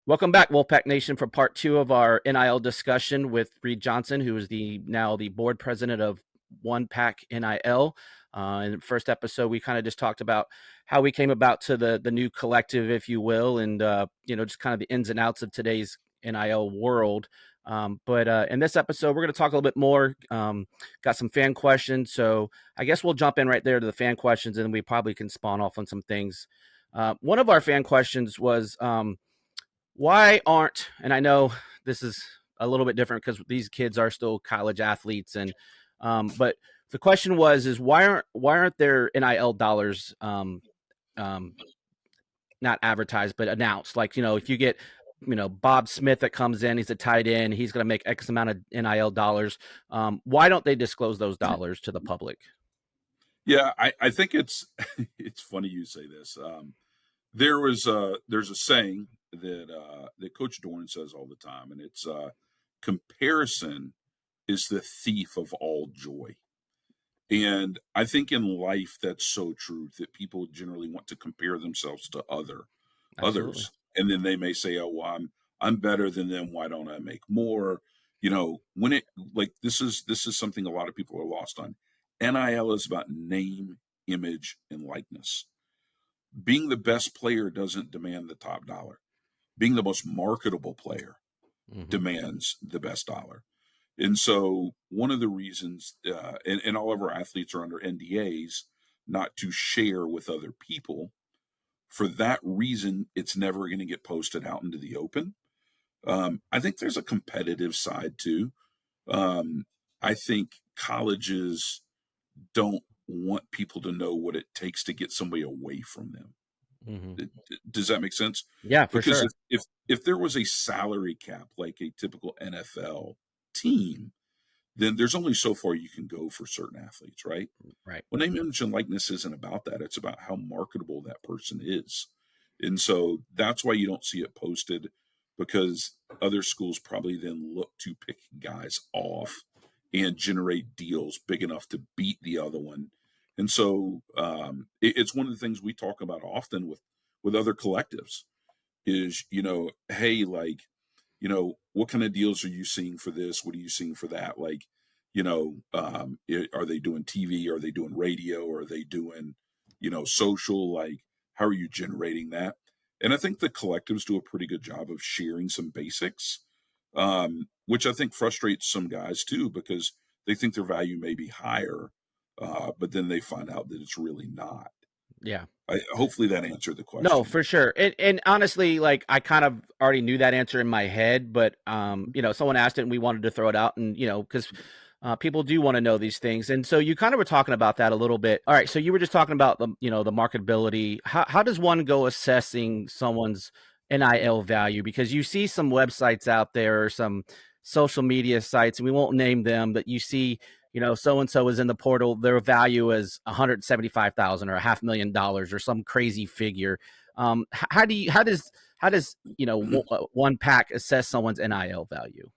Welcome back, Wolfpack Nation, for part 2 of our NIL discussion with Reid Johnson, who is now the board president of One Pack NIL. In the first episode, we kind of just talked about how we came about to the new collective, if you will, and just kind of the ins and outs of today's NIL world. But in this episode, we're going to talk a little bit more. Got some fan questions, so I guess we'll jump in right there to the fan questions, and we probably can spawn off on some things. One of our fan questions was, why aren't, and I know this is a little bit different because these kids are still college athletes, and but the question is why aren't there NIL dollars not advertised but announced? Like, if you get Bob Smith that comes in, he's a tight end, he's going to make X amount of NIL dollars. Why don't they disclose those dollars to the public? Yeah, I think it's it's funny you say this. There's a saying that Coach Dorn says all the time, and it's comparison is the thief of all joy. And I think in life that's so true, that people generally want to compare themselves to others, and then they may say, "Oh, well, I'm better than them. Why don't I make more?" When it like this is something a lot of people are lost on. NIL is about name, image, and likeness. Being the best player doesn't demand the top dollar. Being the most marketable player demands the best dollar. And so one of the reasons, and all of our athletes are under NDAs, not to share with other people. For that reason, it's never going to get posted out into the open. I think there's a competitive side too. I think colleges don't want people to know what it takes to get somebody away from them. Does that make sense? Yeah, for Because sure. if there was a salary cap like a typical NFL team, then there's only so far you can go for certain athletes, right? Right. Well, name, image, and likeness isn't about that. It's about how marketable that person is. And so that's why you don't see it posted, because other schools probably then look to pick guys off and generate deals big enough to beat the other one. And so it's one of the things we talk about often with other collectives is, hey, like, what kind of deals are you seeing for this? What are you seeing for that? Like, are they doing TV? Are they doing radio? Are they doing, social? Like, how are you generating that? And I think the collectives do a pretty good job of sharing some basics, which I think frustrates some guys too, because they think their value may be higher, but then they find out that it's really not. Yeah. Hopefully that answered the question. No, for sure. And honestly, like, I kind of already knew that answer in my head, but someone asked it and we wanted to throw it out, and because people do want to know these things. And so you kind of were talking about that a little bit. All right, so you were just talking about the marketability. How does one go assessing someone's NIL value? Because you see some websites out there, or some social media sites, and we won't name them, that you see, so and so is in the portal, their value is $175,000 or $500,000 or some crazy figure. How does One Pack assess someone's NIL value?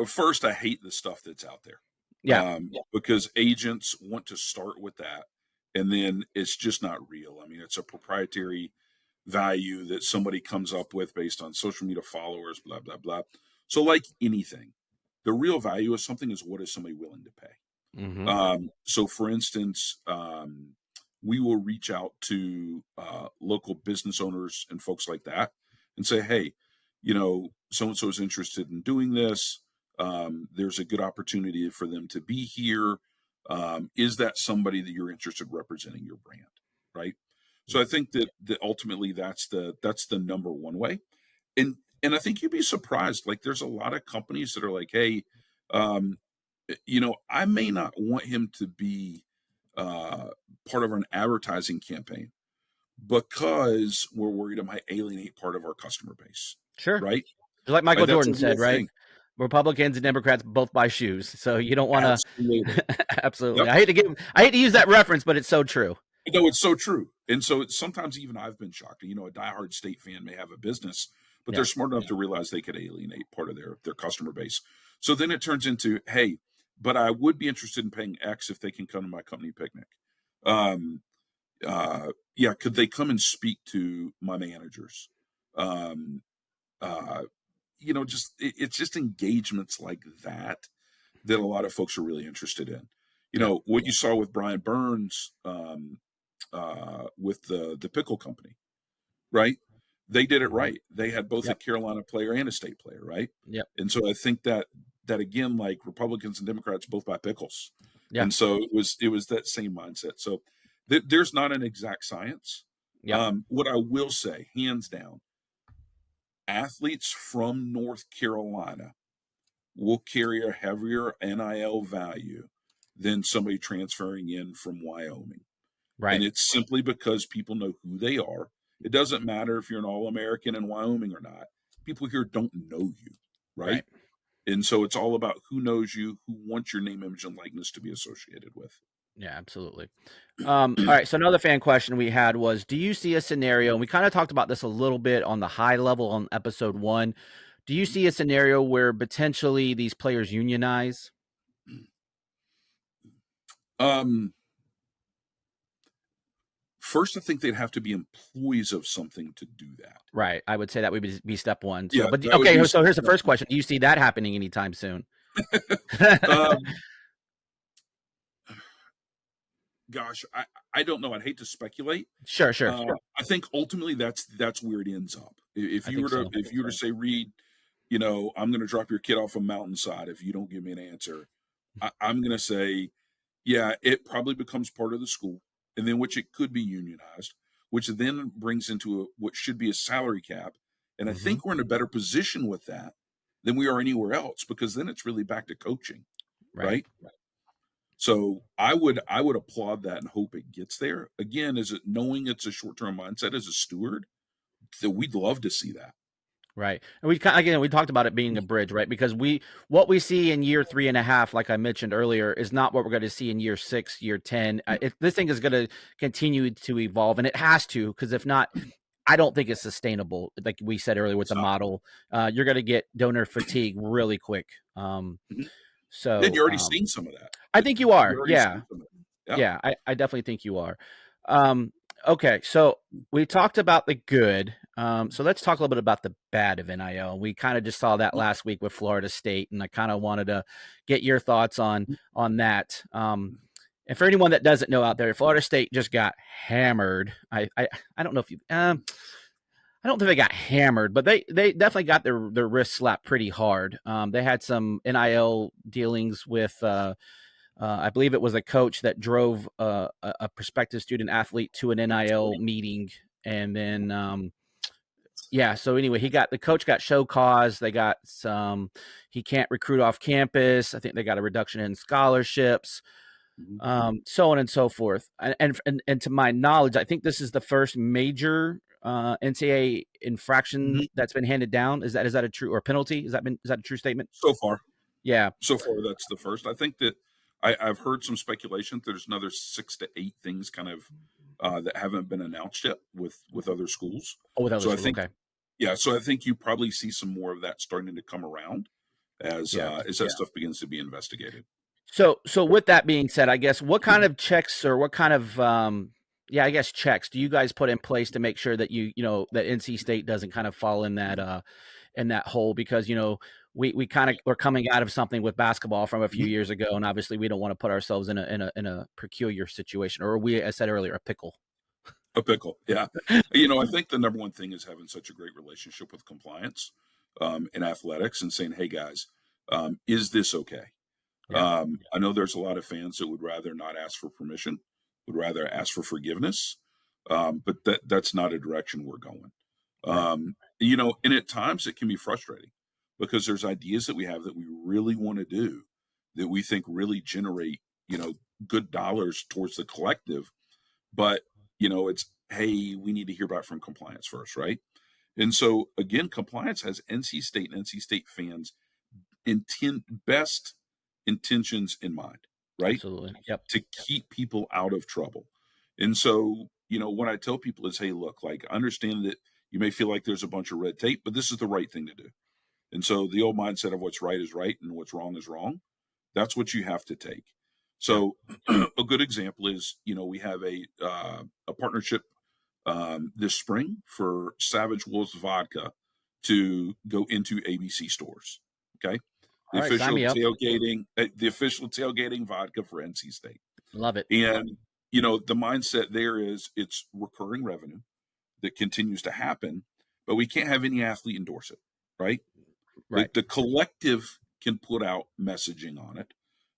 First, I hate the stuff that's out there. Yeah. Because agents want to start with that, and then it's just not real. I mean, it's a proprietary value that somebody comes up with based on social media followers, blah, blah, blah. So like anything, the real value of something is, what is somebody willing to pay? So for instance, we will reach out to local business owners and folks like that and say, hey, so-and-so is interested in doing this. There's a good opportunity for them to be here. Is that somebody that you're interested in representing your brand? Right. So I think that ultimately that's the number one way. And I think you'd be surprised. Like, there's a lot of companies that are like, hey, I may not want him to be part of an advertising campaign because we're worried it might alienate part of our customer base. Sure. Right. Like Michael That's Jordan a real said, right? thing. Republicans and Democrats both buy shoes, so you don't want to. Absolutely. Absolutely. Yep. I hate to use that reference, but it's so true. No, it's so true. And so sometimes even I've been shocked. A diehard State fan may have a business, but they're smart enough to realize they could alienate part of their customer base. So then it turns into, hey, but I would be interested in paying X if they can come to my company picnic. Could they come and speak to my managers? Um, uh, it's just engagements like that that a lot of folks are really interested in. Yep. What you saw with Brian Burns with the pickle company, right? They did it Mhm. right. They had both a Yep. Carolina player and a state player, right? Yep. And so I think that again, like Republicans and Democrats both buy pickles, Yeah. and so it was that same mindset. So there's not an exact science. Yep. What I will say, hands down, athletes from North Carolina will carry a heavier NIL value than somebody transferring in from Wyoming. And Right. it's simply because people know who they are. It doesn't matter if you're an All American in Wyoming or not. People here don't know you, right? Right. And so it's all about who knows you, who wants your name, image, and likeness to be associated with. Yeah, absolutely. All right. So another fan question we had was, do you see a scenario, and we kind of talked about this a little bit on the high level on episode 1. Do you see a scenario where potentially these players unionize? Um, First, I think they'd have to be employees of something to do that. Right. I would say that would be step 1. So, Yeah, but that would be okay. So here's the step first question. Do you see that happening anytime soon? one. Gosh, I don't know. I'd hate to speculate. Sure. I think ultimately that's where it ends up. If I you think were to so. if you were to say, Reid, I'm going to drop your kid off a mountainside if you don't give me an answer, I'm going to say, yeah, it probably becomes part of the school, and then which it could be unionized, which then brings into what should be a salary cap, and I Hmm. think we're in a better position with that than we are anywhere else because then it's really back to coaching, Right. right? So I would applaud that and hope it gets there. Again, is it knowing it's a short term mindset as a steward that we'd love to see that. Right. And we talked about it being a bridge, right? Because what we see in year 3.5, like I mentioned earlier, is not what we're going to see in year 6, year 10. This thing is going to continue to evolve, and it has to, because if not, I don't think it's sustainable. Like we said earlier with It's the not. model, you're going to get donor fatigue really quick. Mhm. And So you're already seeing some of that. I think you are. You're already Yeah. seeing some of that. Yeah. Yeah, I definitely think you are. Um, okay, so we talked about the good. So let's talk a little bit about the bad of NIL. We kind of just saw that Mhm. last week with Florida State, and I kind of wanted to get your thoughts on that. And for anyone that doesn't know out there, Florida State just got hammered. I don't know if you I don't think they got hammered, but they definitely got their wrist slapped pretty hard. They had some NIL dealings with I believe it was a coach that drove a prospective student athlete to an NIL meeting, and then yeah. So anyway, the coach got show cause. They got some. He can't recruit off campus. I think they got a reduction in scholarships, Mhm. so on and so forth. And to my knowledge, I think this is the first major NCAA infraction Mhm. that's been handed down. Is that a true or penalty? Is that a true statement? So far. Yeah. So far, that's the first. I think that I've heard some speculation that there's another 6 to 8 things kind of that haven't been announced yet with other schools. Oh, with other So I schools. think Okay. yeah, so I think you probably see some more of that starting to come around Yeah. as that stuff begins to be investigated. So with that being said, I guess what kind of checks or what kind of yeah, I guess checks do you guys put in place to make sure that that NC State doesn't kind of fall in that hole, because we kind of we're coming out of something with basketball from a few Mhm. years ago, and obviously we don't want to put ourselves in a peculiar situation, or we, as I said earlier, a pickle. A pickle, yeah. I think the number one thing is having such a great relationship with compliance in athletics and saying, "Hey guys, is this okay?" Yeah. I know there's a lot of fans that would rather not ask for permission, would rather ask for forgiveness, but that's not a direction we're going. Right. And at times it can be frustrating because there's ideas that we have that we really want to do that we think really generate, good dollars towards the collective. But, it's, hey, we need to hear back from compliance first, right? And so again, compliance has NC State and NC State fans best intentions in mind, right? Absolutely. Yep. To keep people out of trouble. And so, what I tell people is, hey, look, like, understand that you may feel like there's a bunch of red tape, but this is the right thing to do. And so the old mindset of what's right is right and what's wrong is wrong, that's what you have to take. Yep. So a good example is, we have a partnership this spring for Savage Wolves vodka to go into ABC stores. Okay, All right, sign me up. the official tailgating vodka for NC State, Love it. and the mindset there is it's recurring revenue that continues to happen, but we can't have any athlete endorse it, right? Right. The collective can put out messaging on it,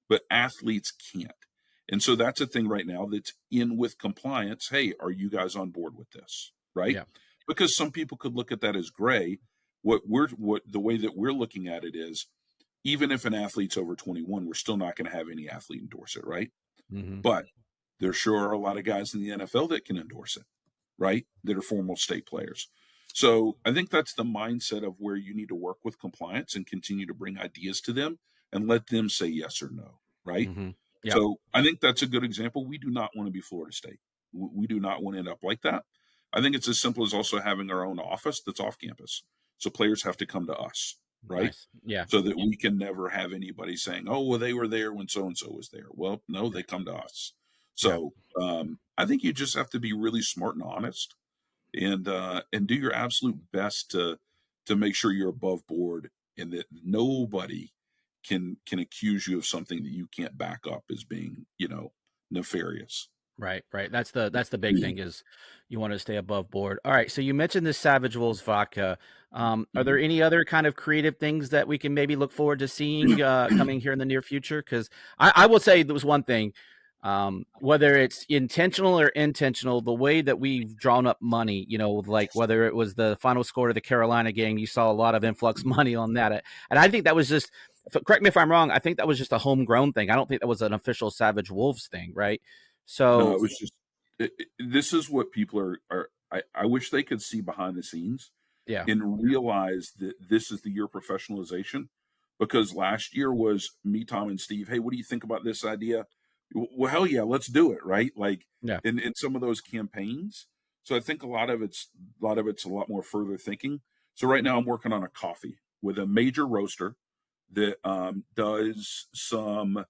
but athletes can't. And so that's a thing right now that's in with compliance. Hey, are you guys on board with this? Right? Yeah. Because some people could look at that as gray. The way that we're looking at it is, even if an athlete's over 21, we're still not going to have any athlete endorse it, right? Mm-hmm. But there sure are a lot of guys in the NFL that can endorse it, right? That are former state players. So I think that's the mindset of where you need to work with compliance and continue to bring ideas to them and let them say yes or no, right? Mm-hmm. Yeah. So I think that's a good example. We do not want to be Florida State. We do not want to end up like that. I think it's as simple as also having our own office that's off campus. So players have to come to us, right? Nice. Yeah. So that we can never have anybody saying, oh, well, they were there when so-and-so was there. Well, no, they come to us. So I think you just have to be really smart and honest and do your absolute best to make sure you're above board and that nobody can accuse you of something that you can't back up as being, nefarious. Right. That's the big thing is you want to stay above board. All right. So you mentioned this Savage Wolves vodka. Are there any other kind of creative things that we can maybe look forward to seeing coming here in the near future? Because I will say there was one thing, whether it's intentional or intentional, the way that we've drawn up money, like whether it was the final score of the Carolina game, you saw a lot of influx money on that. And I think that was just, correct me if I'm wrong, I think that was just a homegrown thing. I don't think that was an official Savage Wolves thing, right? So no, it was just this is what people are I wish they could see behind the scenes yeah, and realize that this is the year of professionalization, because last year was me, Tom, and Steve. Hey, what do you think about this idea? Well, hell yeah, let's do it, right? Like yeah, in some of those campaigns. So I think a lot of it's a lot more further thinking. So right now I'm working on a coffee with a major roaster that does some.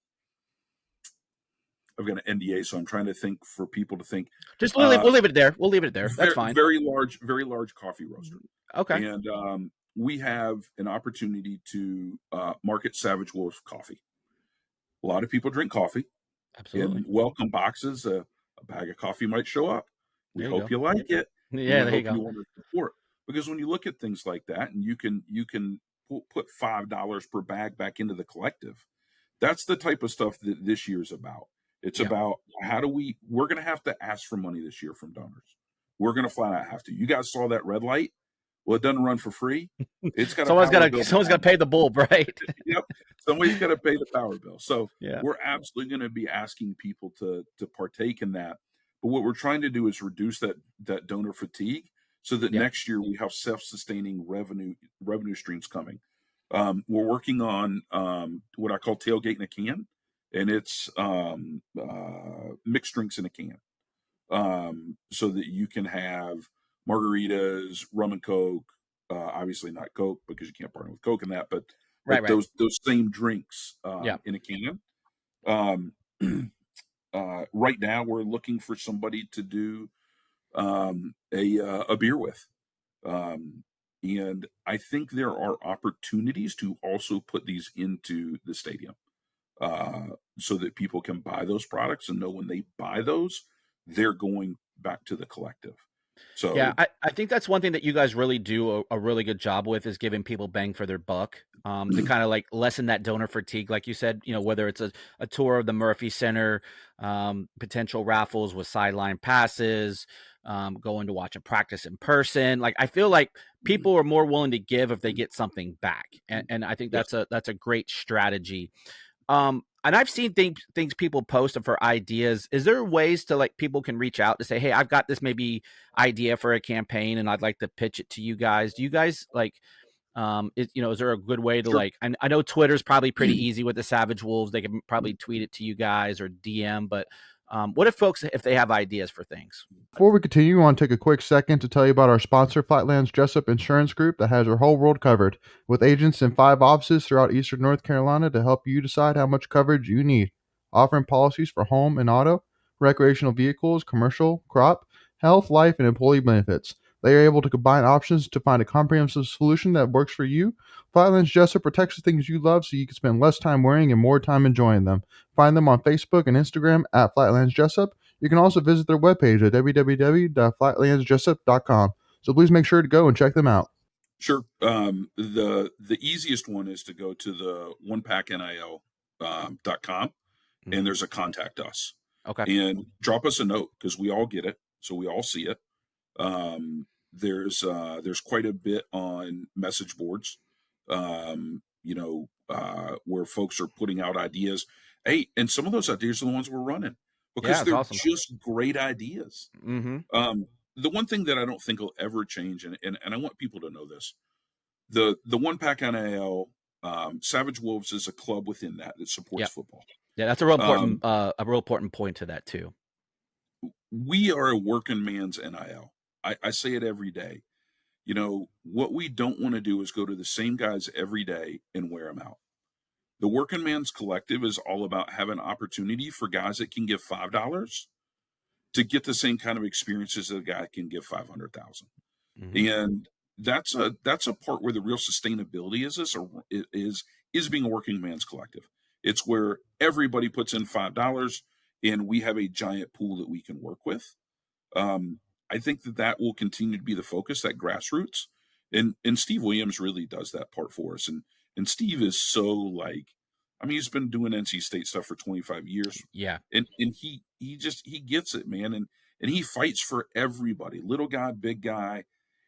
I've got an NDA, so I'm trying to think for people to think. just we'll leave it there. We'll leave it there. That's fine. Very large coffee roaster. Okay. And we have an opportunity to market Savage Wolf coffee. A lot of people drink coffee. Absolutely. In welcome boxes, a bag of coffee might show up. We hope you like it. Yeah, there you we go. hope you want to support. Because when you look at things like that, and you can put $5 per bag back into the collective, that's the type of stuff that this year's about. It's about we're going to have to ask for money this year from donors. We're going to flat out have to. You guys saw that red light. Well, it doesn't run for free. It's got someone's got to pay the bulb, right? Yep. Somebody's got to pay the power bill. So yeah, we're absolutely going to be asking people to partake in that. But what we're trying to do is reduce that donor fatigue so that next year we have self-sustaining revenue streams coming. We're working on what I call tailgate in a can, and it's mixed drinks in a can, so that you can have margaritas, rum and Coke, obviously not Coke because you can't partner with Coke in that, but right. those same drinks in a can. Right now we're looking for somebody to do a beer with. And I think there are opportunities to also put these into the stadium, so that people can buy those products and know when they buy those, they're going back to the collective. So yeah, I think that's one thing that you guys really do a really good job with is giving people bang for their buck, to kind of like lessen that donor fatigue, like you said, whether it's a tour of the Murphy Center, potential raffles with sideline passes, going to watch a practice in person. Like I feel like people are more willing to give if they get something back, and I think that's a great strategy. And I've seen things people post for ideas. Is there ways to like people can reach out to say, hey, I've got this maybe idea for a campaign and I'd like to pitch it to you guys. Do you guys like, is there a good way to like, I know Twitter's probably pretty easy with the Savage Wolves. They can probably tweet it to you guys or DM, but what if folks, if they have ideas for things? Before we continue, I want to take a quick second to tell you about our sponsor, Flatlands Jessup Insurance Group, that has your whole world covered, with agents in 5 offices throughout Eastern North Carolina to help you decide how much coverage you need. Offering policies for home and auto, recreational vehicles, commercial, crop, health, life, and employee benefits. They are able to combine options to find a comprehensive solution that works for you. Flatlands Jessup protects the things you love so you can spend less time wearing and more time enjoying them. Find them on Facebook and Instagram at Flatlands Jessup. You can also visit their webpage at www.flatlandsjessup.com. So please make sure to go and check them out. Sure. The easiest one is to go to the onepacknil.com, and there's a contact us. Okay. And drop us a note because we all get it, so we all see it. There's quite a bit on message boards, where folks are putting out ideas. Hey, and some of those ideas are the ones we're running because Yeah, they're awesome. just great ideas. Mm-hmm. The one thing that I don't think will ever change, and I want people to know this, the One Pack NIL, Savage Wolves is a club within that supports football. Yeah, that's a real important point to that too. We are a working man's NIL. I say it every day. What we don't want to do is go to the same guys every day and wear them out. The Working Man's Collective is all about having opportunity for guys that can give $5 to get the same kind of experiences that a guy can give 500,000. Mm-hmm. And that's a part where the real sustainability is being a working man's collective. It's where everybody puts in $5 and we have a giant pool that we can work with. I think that will continue to be the focus, that grassroots. And Steve Williams really does that part for us. And Steve is so he's been doing NC State stuff for 25 years. Yeah. And he gets it, man. And he fights for everybody, little guy, big guy.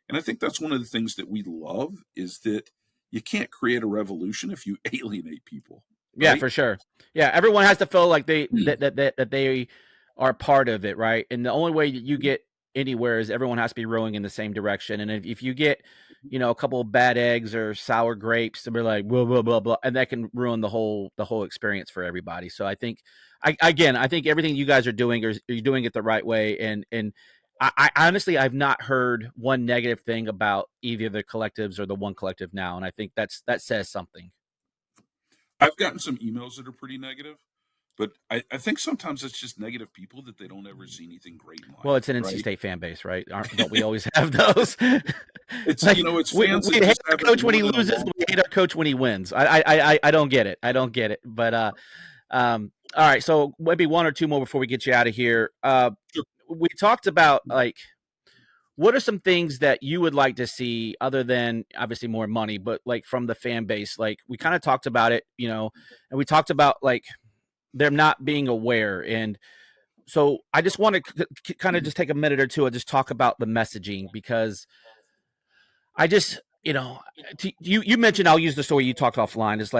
And I think that's one of the things that we love is that you can't create a revolution if you alienate people. Right? Yeah, for sure. Yeah, everyone has to feel like that they are part of it, right? And the only way that you get anywhere is everyone has to be rowing in the same direction. And if you get, a couple of bad eggs or sour grapes, to be like blah blah blah blah, and that can ruin the whole experience for everybody. So I think, I think everything you guys are doing you're doing it the right way. And I honestly, I've not heard one negative thing about either the collectives or the one collective now, and I think that says something. I've gotten some emails that are pretty negative, but I think sometimes it's just negative people that they don't ever see anything great in life. Well, it's an NC State fan base, right? Don't we always have those? It's it's fans. We hate our coach when he loses. We hate our coach when he wins. I don't get it. But all right. So maybe one or two more before we get you out of here. We talked about what are some things that you would like to see other than obviously more money, but from the fan base? We kind of talked about it, and we talked about them not being aware. And so I just want to kind of just take a minute or two and just talk about the messaging, because I just, you mentioned, I'll use the story you talked offline. It's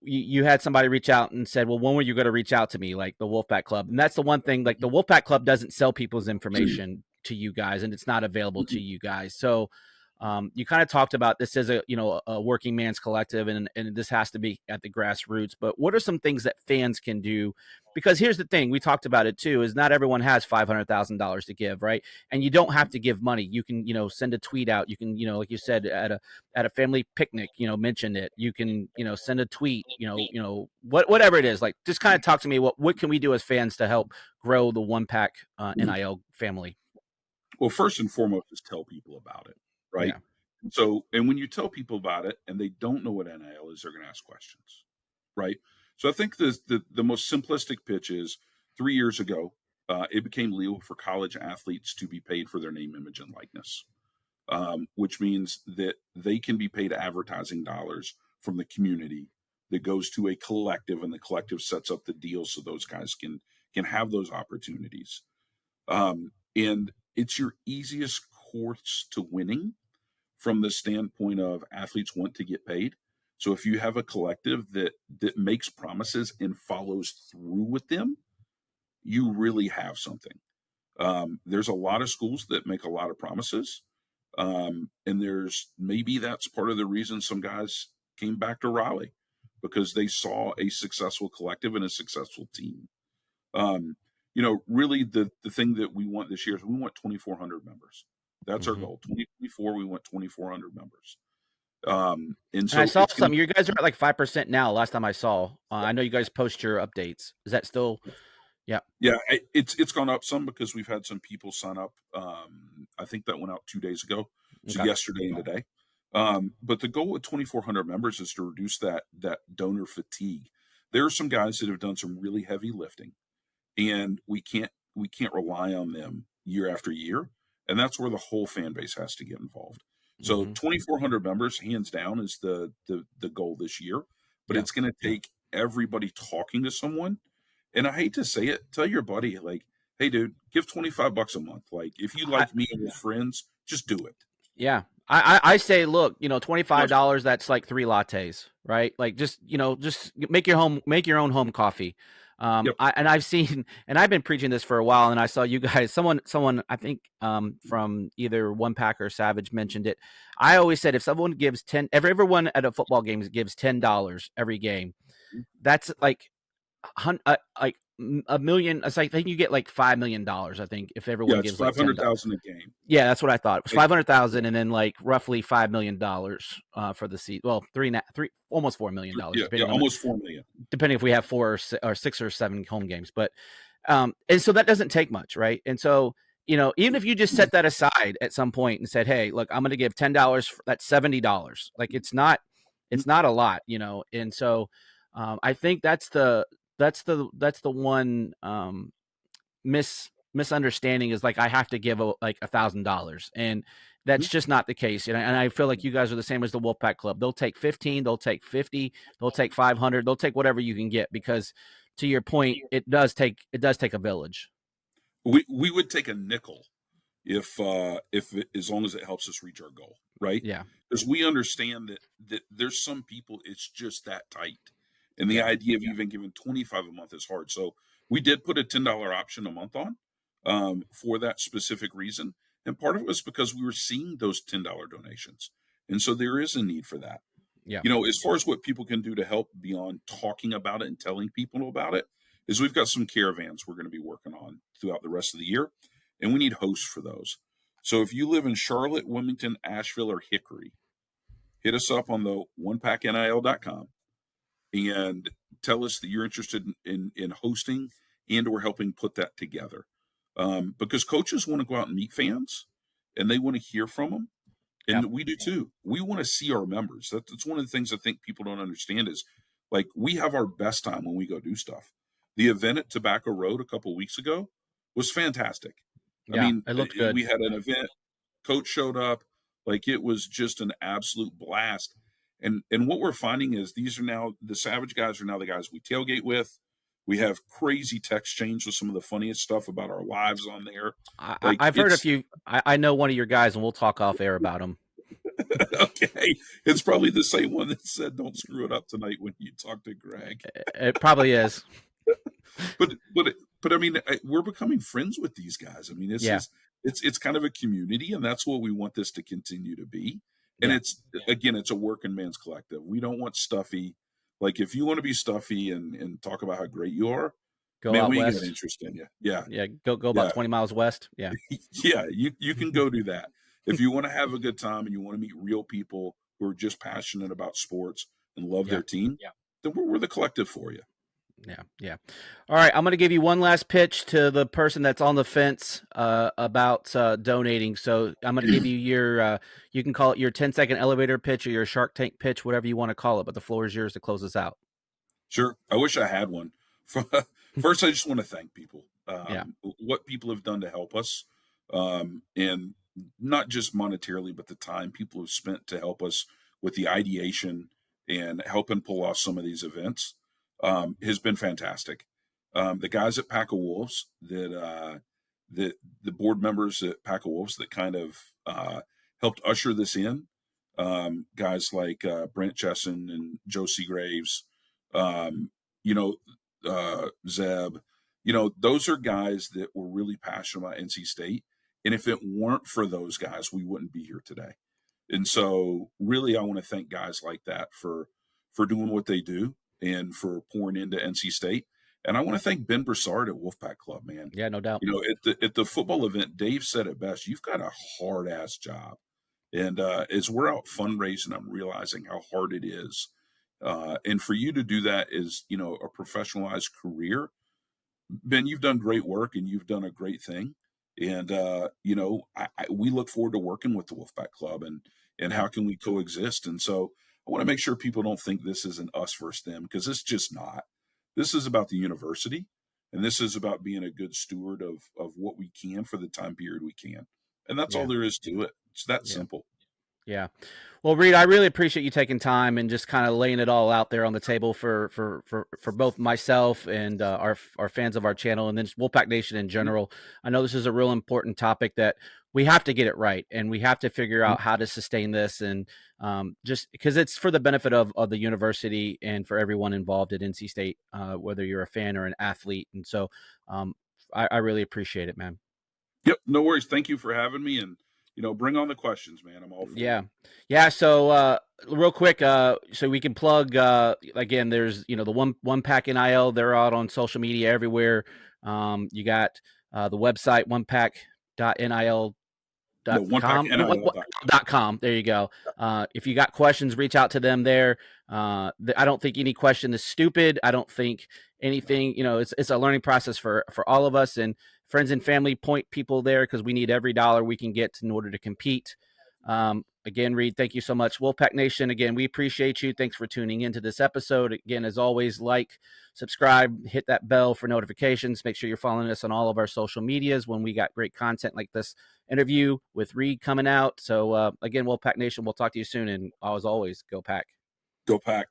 you had somebody reach out and said, well, when were you going to reach out to me? Like the Wolfpack Club. And that's the one thing, the Wolfpack Club doesn't sell people's information to you guys, and it's not available to you guys. So you kind of talked about this as a working man's collective, and this has to be at the grassroots. But what are some things that fans can do? Because here's the thing, we talked about it too, is not everyone has $500,000 to give, right? And you don't have to give money. You can, send a tweet out. You can, like you said, at a family picnic, mention it. You can, send a tweet, whatever it is. Just kind of talk to me. What can we do as fans to help grow the One Pack NIL family? Well, first and foremost is tell people about it, right? Yeah. So, and when you tell people about it and they don't know what NIL is, they're going to ask questions, right? So I think the most simplistic pitch is 3 years ago, it became legal for college athletes to be paid for their name, image, and likeness, which means that they can be paid advertising dollars from the community that goes to a collective, and the collective sets up the deals so those guys can have those opportunities. And it's your easiest course to winning from the standpoint of athletes want to get paid. So if you have a collective that makes promises and follows through with them, you really have something. There's a lot of schools that make a lot of promises. And maybe that's part of the reason some guys came back to Raleigh, because they saw a successful collective and a successful team. Really the thing that we want this year is we want 2,400 members. That's our goal. 2024, we want 2,400 members. And so I saw some. You guys are at 5% now. Last time I saw, I know you guys post your updates. Is that still Yeah, it's gone up some because we've had some people sign up. I think that went out 2 days ago, so Okay. yesterday and today. But the goal with 2,400 members is to reduce that donor fatigue. There are some guys that have done some really heavy lifting, and we can't rely on them year after year, and that's where the whole fan base has to get involved. So Hmm. 2,400 members, hands down, is the goal this year, but Yeah. it's going to take everybody talking to someone. And I hate to say it, tell your buddy, like, hey, dude, give $25 a month. Like, if you I, like me and we're friends, just do it. yeah. I say, look, That's $25, that's like 3 lattes, right? Like just make your own home coffee. Yep. I've seen, and I've been preaching this for a while, and I saw you guys, someone, I think, from either One Pack or Savage mentioned it. I always said, if someone gives everyone at a football game gives $10 every game, that's like like a million. It's like, I think you get like $5 million. I think if Yeah, everyone it's gives like $10. 500,000 a game. Yeah, that's what I thought. It was It- 500,000, and then like roughly $5 million for the season. Well, three, almost $4 million, yeah, almost 4 million. depending if we have 6 or 7 home games. But and so that doesn't take much, right? And so even if you just set that aside at some point and said, hey, look, I'm going to give $10. That's $70. Like it's not a lot, And so I think that's the one misunderstanding is like I have to give like $1,000, and that's just not the case. And I feel like you guys are the same as the Wolfpack Club. They'll take 15, they'll take 50, they'll take 500, they'll take whatever you can get, because to your point, it does take a village. We would take a nickel as long as it helps us reach our goal, right? Yeah, Because we understand that there's some people it's just that tight, and the yeah, idea of even giving 25 a month is hard. So we did put a $10 option a month on, for that specific reason, and part of it was because we were seeing those $10 donations, and so there is a need for that. yeah, As far as what people can do to help beyond talking about it and telling people about it, is we've got some caravans we're going to be working on throughout the rest of the year, and we need hosts for those. So if you live in Charlotte, Wilmington, Asheville, or Hickory, hit us up on the onepacknil.com and tell us that you're interested in hosting and or helping put that together. Because coaches want to go out and meet fans, and they want to hear from them. yeah. And we do too. We want to see our members. That's one of the things I think people don't understand is, like, we have our best time when we go do stuff. The event at Tobacco Road a couple of weeks ago was fantastic. I Yeah, mean, it looked good. we had an event, coach showed up, like it was just an absolute blast. And what we're finding is these are now the Savage guys are now the guys we tailgate with. We have crazy text chains with some of the funniest stuff about our lives on there. Like I've heard a it's few. I know one of your guys, and we'll talk off air about him. okay. It's probably the same one that said, "Don't screw it up tonight" when you talk to Greg. It probably is. But I mean, we're becoming friends with these guys. I mean, Yeah, it's kind of a community, and that's what we want this to continue to be. And yeah. it's again, it's a working man's collective. We don't want stuffy. Like, if you want to be stuffy and talk about how great you are, Go man, out we ain't got west. interest in you. Yeah, Yeah, go about yeah, 20 miles west. Yeah, yeah. You can go do that if you want to have a good time and you want to meet real people who are just passionate about sports and love yeah. their team. Then we're the collective for you. Yeah, yeah. All right, I'm going to give you one last pitch to the person that's on the fence about donating. So I'm going to give you your, you can call it your 10-second elevator pitch or your Shark Tank pitch, whatever you want to call it. But the floor is yours to close us out. Sure. I wish I had one. First, I just want to thank people. Yeah, What people have done to help us, and not just monetarily, but the time people have spent to help us with the ideation and helping pull off some of these events, has been fantastic. The guys at Pack of Wolves the board members at Pack of Wolves that kind of helped usher this in, guys like Brent Chesson and Joe Seagraves, um, you know, Zeb, those are guys that were really passionate about NC State. And if it weren't for those guys, we wouldn't be here today. And so really, I want to thank guys like that for doing what they do and for pouring into NC State. And I want to thank Ben Broussard at Wolfpack Club, man. yeah, no doubt. At the football event, Dave said it best. You've got a hard ass job. And as we're out fundraising, I'm realizing how hard it is. And for you to do that is, a professionalized career. Ben, you've done great work and you've done a great thing. And we look forward to working with the Wolfpack Club and Yeah. how can we coexist. And so I want to make sure people don't think this is an us versus them, because it's just not. This is about the university, and this is about being a good steward of what we can for the time period we can. And that's all Yeah. there is to it. It's that Yeah. simple. Yeah. Well, Reid, I really appreciate you taking time and just kind of laying it all out there on the table for both myself and our fans of our channel, and then just Wolfpack Nation in general. I know this is a real important topic that we have to get it right, and we have to figure out how to sustain this, and just because it's for the benefit of the university and for everyone involved at NC State, whether you're a fan or an athlete. And so I really appreciate it, man. Yep, no worries. Thank you for having me, and bring on the questions, man. I'm all for it. Yeah. So real quick, so we can plug again, there's the One Pack NIL, they're out on social media everywhere. You got the website onepack.nil No, .com. There you go. If you got questions, reach out to them there. I don't think any question is stupid. I don't think anything, it's a learning process for all of us, and friends and family point people there, because we need every dollar we can get in order to compete. Again, Reid, thank you so much. Wolfpack Nation, again, we appreciate you. Thanks for tuning into this episode. Again, as always, like, subscribe, hit that bell for notifications. Make sure you're following us on all of our social medias when we got great content like this interview with Reid coming out. So again, Wolfpack Nation, we'll talk to you soon. And as always, go Pack. Go Pack.